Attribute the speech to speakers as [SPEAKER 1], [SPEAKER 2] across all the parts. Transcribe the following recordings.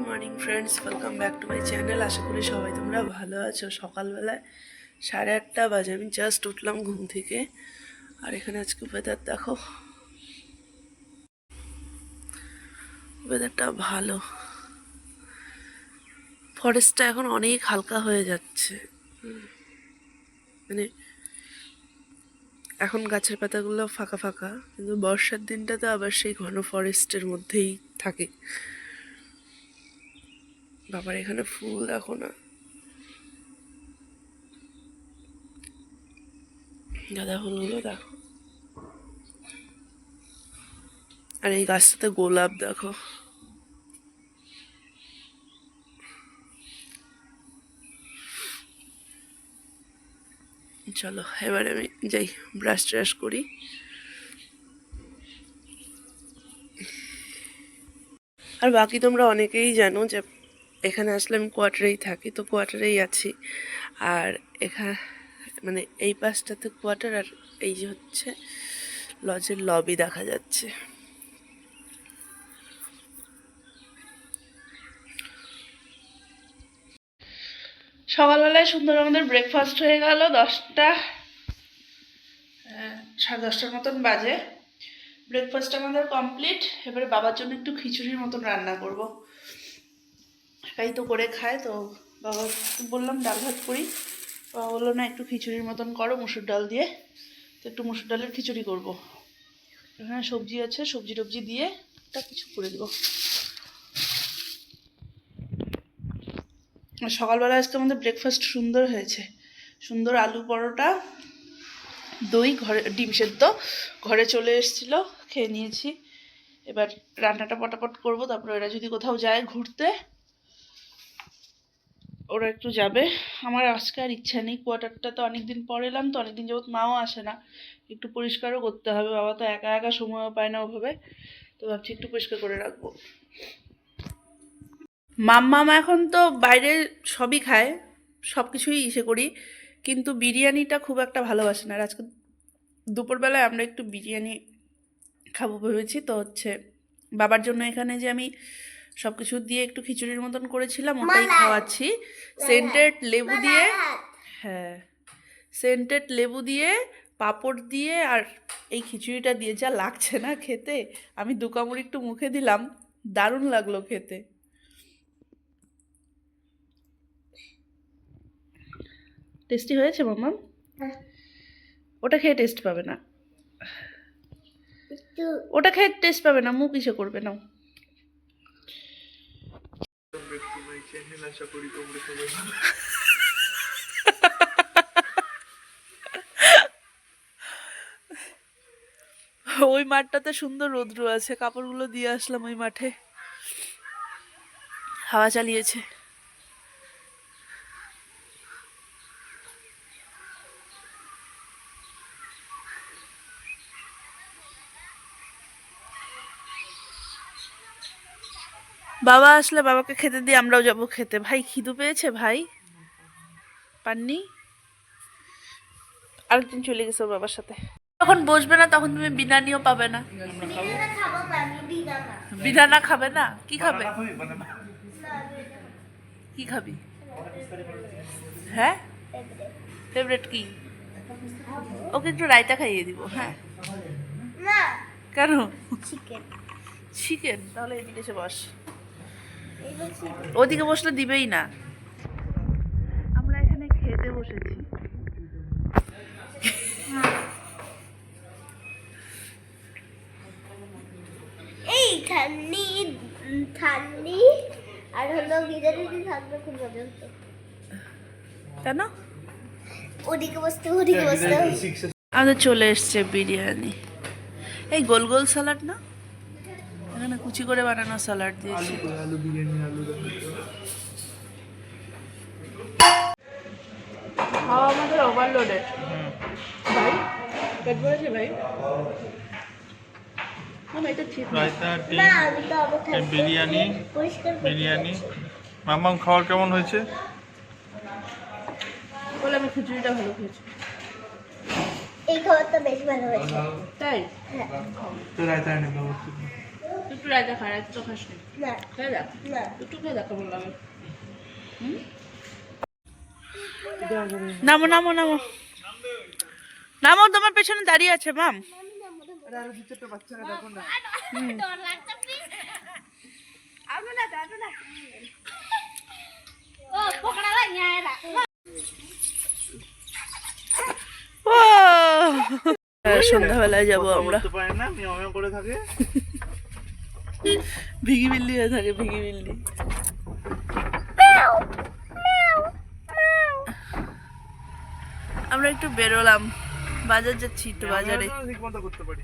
[SPEAKER 1] Morning friends, welcome back to my channel. আশা করি সবাই তোমরা ভালো আছো। সকালবেলায় 8:30 বাজে, আমি জাস্ট উঠলাম ঘুম থেকে। আর এখানে আজকে ওয়েদার দেখো, ওয়েদারটা ভালো। ফরেস্টটা এখন অনেক হালকা হয়ে যাচ্ছে, মানে এখন গাছের পাতাগুলো ফাঁকা ফাঁকা, কিন্তু বর্ষার দিনটাতে আবার সেই ঘন ফরেস্টের মধ্যেই থাকে। বাবার এখানে ফুল দেখো না, গাঁদা ফুলগুলো দেখো। আর এই গাছটাতে গোলাপ দেখো। চলো এবার আমি যাই, ব্রাশ ট্রাশ করি। আর বাকি তোমরা অনেকেই জানো যে এখানে আসলে আমি কোয়ার্টারেই থাকি, তো কোয়ার্টারেই আছি। আর এখানে মানে এই পাশটাতে কোয়ার্টার, আর এই যে হচ্ছে লজের লবি দেখা যাচ্ছে। সকালবেলায় সুন্দর আমাদের ব্রেকফাস্ট হয়ে গেল। 10:30 মতন বাজে। ব্রেকফাস্ট আমাদের কমপ্লিট। এবারে বাবার জন্য একটু খিচুড়ির মতন রান্না করব। একাই তো করে খায়, তো বাবা বললাম ডাল ভাত করি। বাবা বললো না, একটু খিচুড়ির মতন করো মুসুর ডাল দিয়ে। তো একটু মুসুর ডালের খিচুড়ি করব। এখানে সবজি আছে, সবজি টবজি দিয়ে একটা কিছু করে দেবো। সকালবেলা আজকে আমাদের ব্রেকফাস্ট সুন্দর হয়েছে। সুন্দর আলু পরোটা, দই, ঘরে ডিম সেদ্ধ ঘরে চলে এসেছিলো, খেয়ে নিয়েছি। এবার রান্নাটা পটাপট করবো, তারপর এরা যদি কোথাও যায় ঘুরতে, ওরা একটু যাবে। আমার আজকে আর ইচ্ছা নেই, কোয়ার্টারটা তো অনেকদিন পর এলাম, তো অনেকদিন যাবত মাও আসে না, একটু পরিষ্কারও করতে হবে। বাবা তো একা একা সময়ও পায় না ওভাবে, তো ভাবছি একটু পরিষ্কার করে রাখবো। মাম্মাম এখন তো বাইরে সবই খায়, সব কিছুই ইসে করি, কিন্তু বিরিয়ানিটা খুব একটা ভালোবাসে না। আর আজকে দুপুরবেলায় আমরা একটু বিরিয়ানি খাবো ভেবেছি। তো হচ্ছে বাবার জন্য এখানে যে আমি সব কিছু দিয়ে একটু খিচুড়ির মতন করেছিলাম, ওটাই খাওয়াচ্ছি। সেন্টেড লেবু দিয়ে, হ্যাঁ, সেন্টেড লেবু দিয়ে, পাঁপড় দিয়ে, আর এই খিচুড়িটা দিয়ে যা লাগছে না খেতে। আমি 2 কামড় একটু মুখে দিলাম, দারুণ লাগলো খেতে। টেস্টি হয়েছে মাম্মা? ওটা খেয়ে টেস্ট পাবে না, ওটা খেয়ে টেস্ট পাবে না, মুখ ইসে করবে না। ওই মাঠটাতে সুন্দর রৌদ্র আছে, কাপড়গুলো দিয়ে আসলাম ওই মাঠে, হাওয়া চালিয়েছে। বাবা আসলে বাবাকে খেতে দিয়ে আমরাও যাবো খেতে। ভাই খিদু পেয়েছে ভাই, পাননি? আরেকদিন চলে গেছে ওর বাবার সাথে। যখন বসবে না তখন তুমি বিনানিও পাবে না। বিনানা খাবে না? কি খাবে? কি খাবি? হ্যাঁ, ফেভারিট কি? ওকে একটু রায়তা খাইয়ে দিব। হ্যাঁ, কেন? চিকেন? তাহলে এদিকে এসে বস। ওদিকে বসলে দিবেই না। আমরা এখানে খেতে বসেছি।
[SPEAKER 2] এই ঠান্ডি ঠান্ডি আর হলো গিজারে যদি থাকবে খুব মজা হতো।
[SPEAKER 1] কেন?
[SPEAKER 2] ওদিকে বসতে ওদিকে বসতে।
[SPEAKER 1] আমাদের চলে এসছে বিরিয়ানি। এই গোল গোল স্যালাড না, এখানে কুচি করে বানানো স্যালাড দিয়েছি।
[SPEAKER 3] আলু বিরিয়ানি, আলু
[SPEAKER 1] খাওয়া আমাদের ওভারলোডেড ভাই, পেট ভরেছে ভাই। এটা ঠিক না।
[SPEAKER 2] না আমি তো আবার থাকতে
[SPEAKER 3] বিরিয়ানি,
[SPEAKER 2] পরিষ্কার
[SPEAKER 3] বিরিয়ানি। মাম্মাম খাওয়ার কেমন হয়েছে?
[SPEAKER 1] বলে আমি খিচুড়িটা ভালো খেয়েছি।
[SPEAKER 2] এই খাবারটা বেশ ভালো হয়েছে।
[SPEAKER 1] তাই?
[SPEAKER 2] হ্যাঁ।
[SPEAKER 3] তো রায়তা এনে দাও।
[SPEAKER 1] একটু রাজা খা, রাজা তো খাস নি।
[SPEAKER 2] না
[SPEAKER 1] খেয়ে দেখ,
[SPEAKER 2] না
[SPEAKER 1] একটু খেয়ে দেখ কেমন লাগে। নামো নামো নামো নামো, তোমার পেছনে দাঁড়িয়ে আছে মাম। ও সন্ধ্যাবেলায় যাবো আমরা।
[SPEAKER 3] পারে না, করে থাকে।
[SPEAKER 1] ভিগি বিল্লি হয়ে থাকে, ভিগি বিল্লি। আমরা একটু বেরোলাম, বাজার যাচ্ছি একটু বাজারে।
[SPEAKER 3] ঠিক মতো করতে পারি।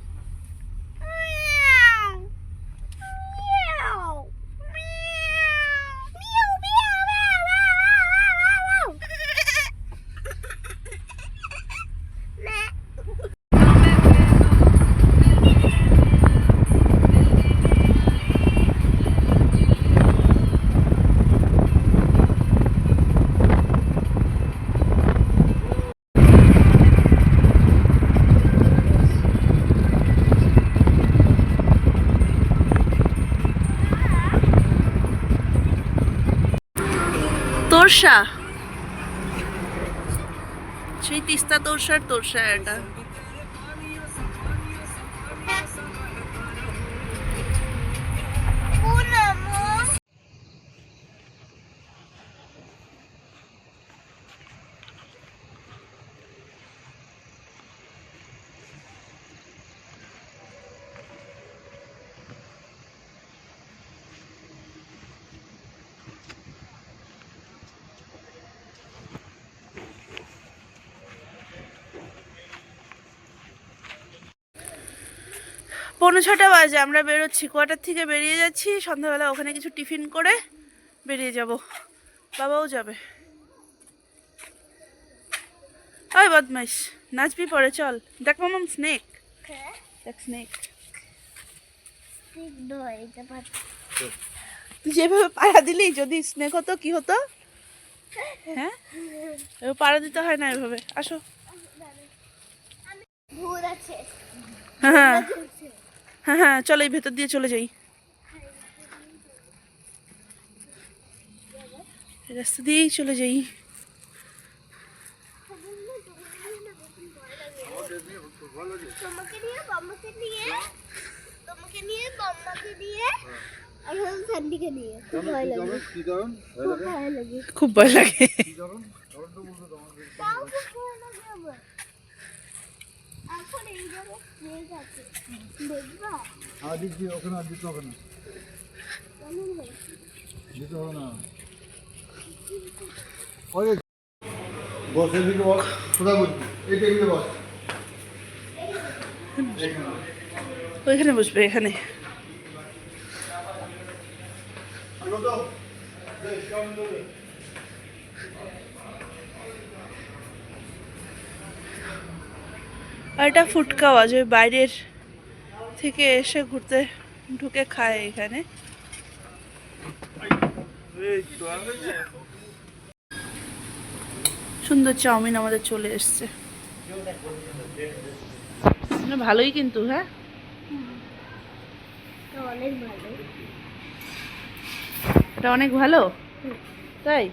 [SPEAKER 1] তোরসা, সেই তিস্তা তোরসার তোরসা এটা। পৌনে 6টা বাজে, আমরা বেরোচ্ছি, কোয়ার্টার থেকে বেরিয়ে যাচ্ছি। সন্ধ্যাবেলা ওখানে কিছু টিফিন করে বেরিয়ে যাব, বাবাও যাবে। ওই বদমাইশ, নাচবি পরে, চল। দেখ মামাম স্নেক, দেখ স্নেক। তুই যেভাবে পাড়া দিলি, যদি স্নেক হতো কি হতো? হ্যাঁ, এভাবে পাড়া দিতে হয় না এভাবে। আসো।
[SPEAKER 2] ভূত আছে।
[SPEAKER 1] হ্যাঁ হ্যাঁ হ্যাঁ, চলো এই ভেতর দিয়ে চলে যাই, এই রাস্তা দিয়েই চলে যাই।
[SPEAKER 2] তোমাকে নিয়ে বাম্মাকে নিয়ে, তোমাকে নিয়ে বাম্মাকে নিয়ে, আর হলো স্যান্ডিকে নিয়ে। খুব ভয় লাগে, খুব ভয় লাগে,
[SPEAKER 1] খুব ভয় লাগে।
[SPEAKER 2] তাও খুব ভয় লাগে আমার। এখন এই জায়গায় স্নেক আছে, দেখবা?
[SPEAKER 4] ওখানে আর দিতে হবে না,
[SPEAKER 2] কেমন হয়?
[SPEAKER 4] দিতে হবে না। ওই বস, এদিকে বস, কোথায় বসবি? এই টেবিলে বস।
[SPEAKER 1] ওইখানে বসবে, এখানে। আর এটা ফুটকা আওয়াজ, ওই বাইরের থেকে এসে ঘুরতে ঢুকে খায় এখানে। সুন্দর চাউমিন আমাদের চলে এসছে, ভালোই কিন্তু। হ্যাঁ,
[SPEAKER 2] এটা অনেক ভালো।
[SPEAKER 1] এটা অনেক ভালো, তাই?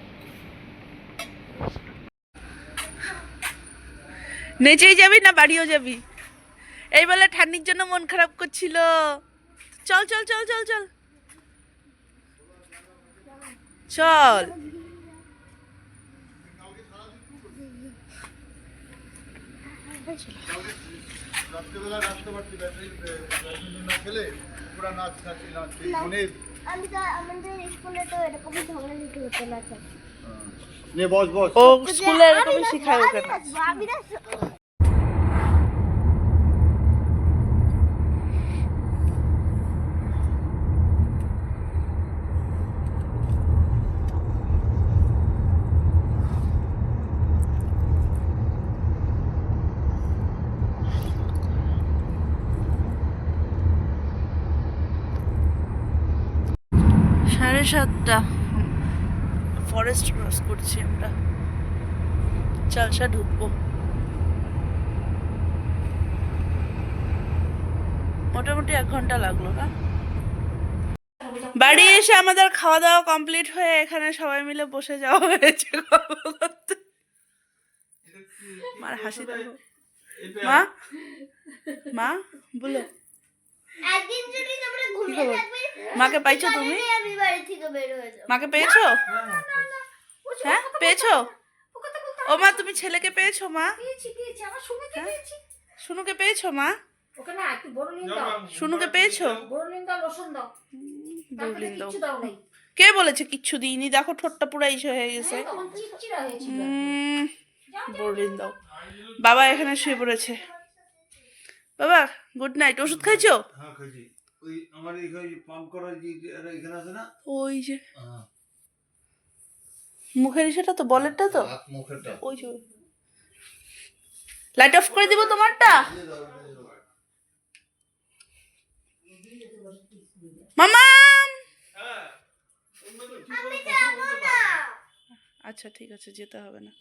[SPEAKER 1] নেচেই যাবি না বাড়িও যাবি? এই বলে ঠান্ডির জন্য মন খারাপ করছিল। চল চল চল চল চল চল।
[SPEAKER 4] রাত্রেবেলা রাখতে পারছি, ব্যাডমিন্টন না খেলে পুরা নাচ নাচি নাচি মনের।
[SPEAKER 2] আমি তো আমাদের স্কুলে তো এরকমই ঝগড়া দিতে হতো না।
[SPEAKER 4] নে বস বস।
[SPEAKER 1] ও স্কুলে এরকমই শেখায় ওকে।
[SPEAKER 2] আমি না
[SPEAKER 1] সাড়ে 7টা, ফরেস্ট ক্রস করছি আমরা, চালসা ঢুকবো। মোটামুটি 1 ঘন্টা লাগলো না? বাড়ি এসে আমাদের খাওয়া দাওয়া কমপ্লিট হয়ে এখানে সবাই মিলে বসে যাওয়া হয়েছে গল্প করতে। মার হাসি দেখো। মা মা বলো
[SPEAKER 2] একদিন যদি তোমরা ঘুমিয়ে
[SPEAKER 1] খবর?
[SPEAKER 2] থাকবে
[SPEAKER 1] মাকে পাইছো তুমি?
[SPEAKER 2] আমি বাড়ি থেকে বের হয়ে যাব।
[SPEAKER 1] মাকে পেয়েছো? হ্যাঁ পেয়েছো? ও মা তুমি ছেলেকে পেয়েছো মা?
[SPEAKER 5] আমার শুনেকে পেয়েছি।
[SPEAKER 1] শুনুকে পেয়েছো মা?
[SPEAKER 5] ওকে না একটু বড় নিন দাও,
[SPEAKER 1] শুনুকে পেয়েছো?
[SPEAKER 5] বড় নিন দাও, লোশন দাও। তারপরে
[SPEAKER 1] বললেন দাও।
[SPEAKER 5] কিচ্ছু দাও নাই।
[SPEAKER 1] কে বলেছে কিচ্ছু দিইনি? দেখো ঠোঁটটা পুরো ইসে হয়ে গেছে।
[SPEAKER 5] হ্যাঁ, তখন চিড়চিড়া হয়েছিল।
[SPEAKER 1] বললেন দাও। বাবা এখানে শুয়ে পড়েছে। বাবা গুড নাইট। ওষুধ খাইছো?
[SPEAKER 4] হ্যাঁ খাইছি। ওই আমার এখানে পাম্প করা যে এখানে আছে না,
[SPEAKER 1] ওই যে
[SPEAKER 4] হ্যাঁ
[SPEAKER 1] মুখের ইসেটা তো বলেরটা তো
[SPEAKER 4] হাত মুখেরটা
[SPEAKER 1] ওই যে লাইট অফ করে দিব তোমারটা। মামা
[SPEAKER 2] আমি যাব না।
[SPEAKER 1] আচ্ছা ঠিক আছে যেতে হবে না।